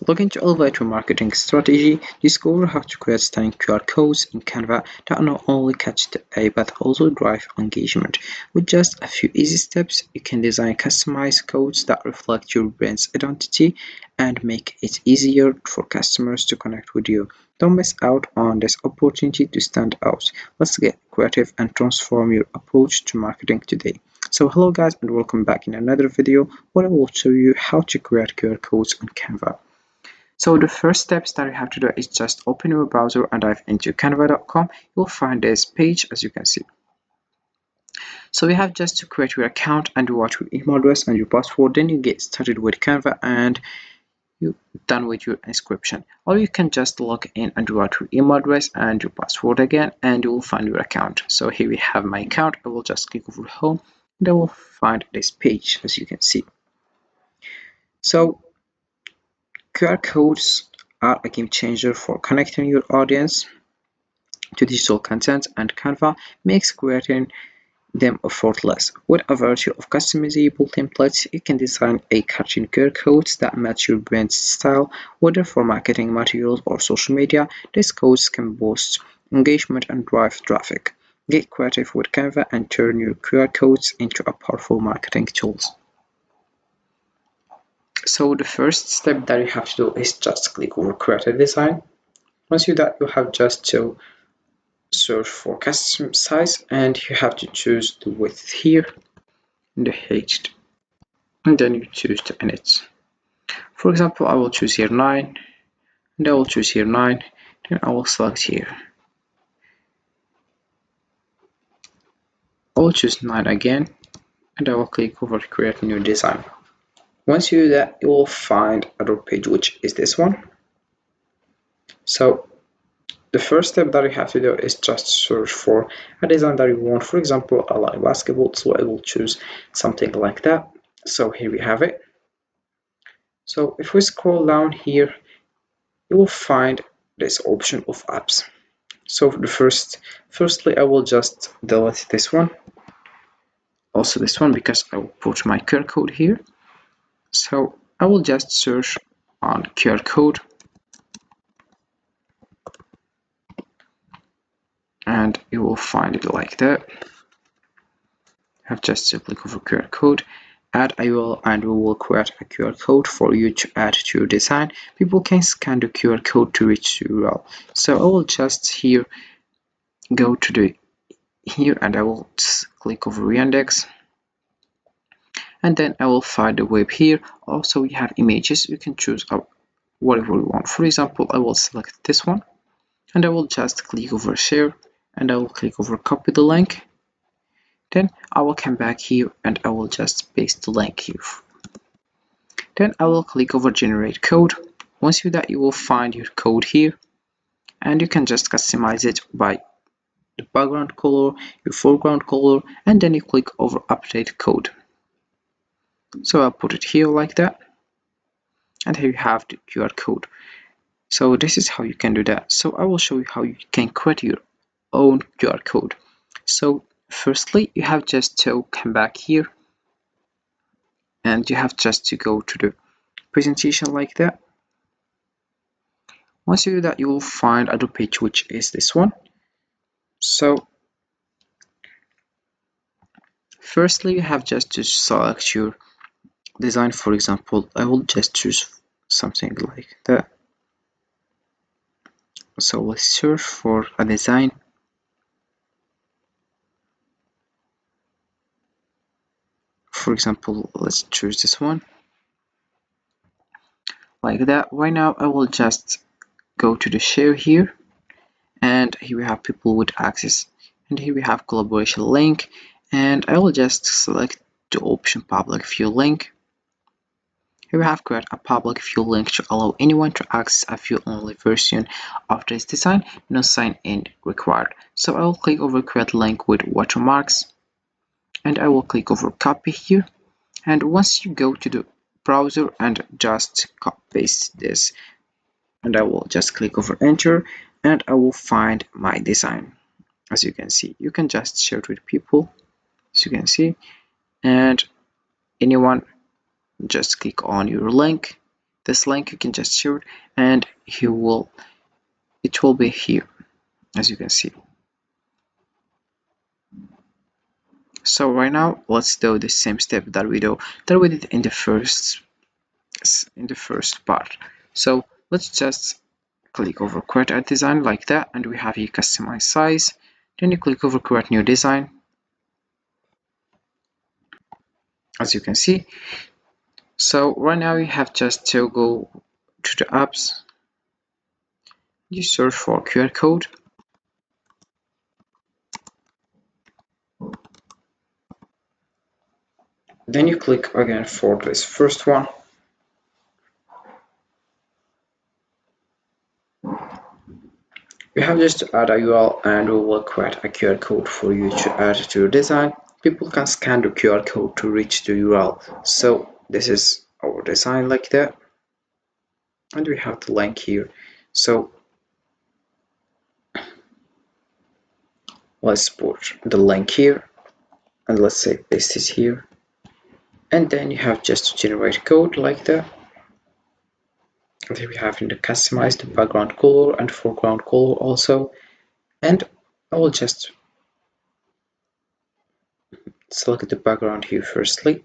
Looking to elevate your marketing strategy, discover how to create stunning QR codes in Canva that not only catch the eye but also drive engagement. With just a few easy steps, you can design customized codes that reflect your brand's identity and make it easier for customers to connect with you. Don't miss out on this opportunity to stand out. Let's get creative and transform your approach to marketing today. So hello guys and welcome back in another video where I will show you how to create QR codes on Canva. So the first steps that you have to do is just open your browser and dive into canva.com. You'll find this page as you can see. So you have just to create your account and you want your email address and your password. Then you get started with Canva and you're done with your inscription. Or you can just log in and write your email address and your password again and you will find your account. So here we have my account. I will just click over home and I will find this page as you can see. So QR codes are a game changer for connecting your audience to digital content, and Canva makes creating them effortless. With a variety of customizable templates, you can design a catchy QR codes that match your brand's style, whether for marketing materials or social media. These codes can boost engagement and drive traffic. Get creative with Canva and turn your QR codes into a powerful marketing tools. So the first step that you have to do is just click over create a design. Once you do that, you have just to search for custom size and you have to choose the width here and the height, and then you choose the inits. For example, I will choose here 9 and I will choose here 9, then I will select here. I will choose 9 again and I will click over create new design. Once you do that, you will find other page, which is this one. So the first step that you have to do is just search for a design that you want. For example, I like basketball, so I will choose something like that. So here we have it. So if we scroll down here, you will find this option of apps. So firstly, I will just delete this one, also this one, because I will put my QR code here. So I will just search on QR code and you will find it like that. You have just to click over QR code and we will create a QR code for you to add to your design. People can scan the QR code to reach the URL. So I will just here go to the here and I will click over Yandex and then I will find the web here. Also we have images, you can choose whatever you want. For example, I will select this one and I will just click over share and I will click over copy the link. Then I will come back here and I will just paste the link here. Then I will click over generate code. Once you do that, you will find your code here and you can just customize it by the background color, your foreground color, and then you click over update code. So I'll put it here like that, and here you have the QR code. So this is how you can do that. So I will show you how you can create your own QR code. So firstly, you have just to come back here and you have just to go to the presentation like that. Once you do that, you will find other page, which is this one. So firstly, you have just to select your design. For example, I will just choose something like that. So let's search for a design. For example, let's choose this one like that. Right now I will just go to the share here and here we have people with access and here we have collaboration link and I will just select the option public view link. Here we have create a public view link to allow anyone to access a view only version of this design. No sign in required. So I will click over create link with watermarks and I will click over copy here, and once you go to the browser and just copy paste this and I will just click over enter and I will find my design. As you can see, you can just share it with people as you can see, and anyone just click on your link this link, you can just share it, and it will be here, as you can see. So right now, let's do the same step that we did in the first part. So let's just click over create a design like that, and we have here customize size. Then you click over create new design, as you can see. So right now you have just to go to the apps, you search for QR code, then you click again for this first one. We have just to add a URL, and we will create a QR code for you to add to your design. People can scan the QR code to reach the URL. So this is our design like that, and we have the link here. So let's put the link here, and let's say paste it here, and then you have just to generate code like that. And here we have in the customize the background color and foreground color also, and I will just select the background here firstly.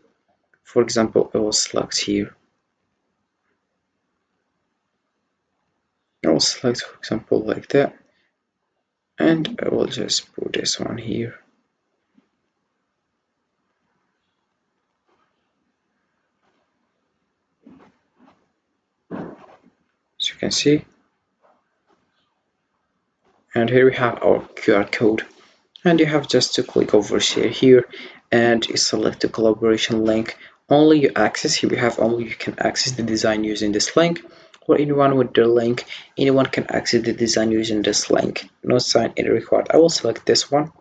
For example, I will select here, I will select for example like that, and I will just put this one here. As you can see, and here we have our QR code, and you have just to click over share here, and you select the collaboration link. Only you access here, we have only you can access the design using this link, or anyone with the link, anyone can access the design using this link. No sign in required. I will select this one,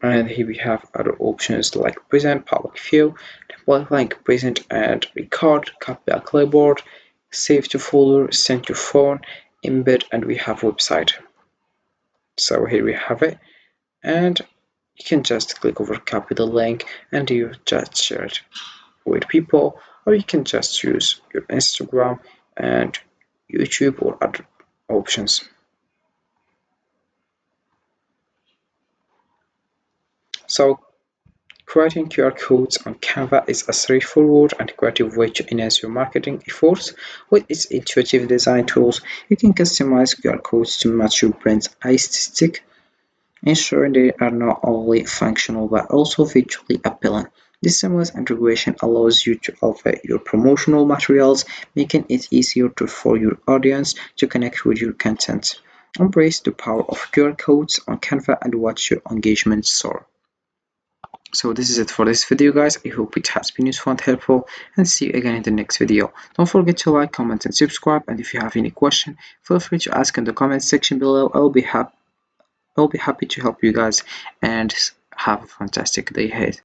and here we have other options like present, public view, template link, present and record, copy a clipboard, save to folder, send to phone, embed, and we have website. So here we have it, and you can just click over copy the link and you just share it with people, or you can just use your Instagram and YouTube or other options. So creating QR codes on Canva is a straightforward and creative way to enhance your marketing efforts. With its intuitive design tools, you can customize QR codes to match your brand's aesthetic, ensuring they are not only functional but also visually appealing. This seamless integration allows you to elevate your promotional materials, making it easier for your audience to connect with your content. Embrace the power of QR codes on Canva and watch your engagement soar. So this is it for this video, guys. I hope it has been useful and helpful, and see you again in the next video. Don't forget to like, comment and subscribe, and if you have any question, feel free to ask in the comment section below. I'll be happy to help you guys, and have a fantastic day ahead.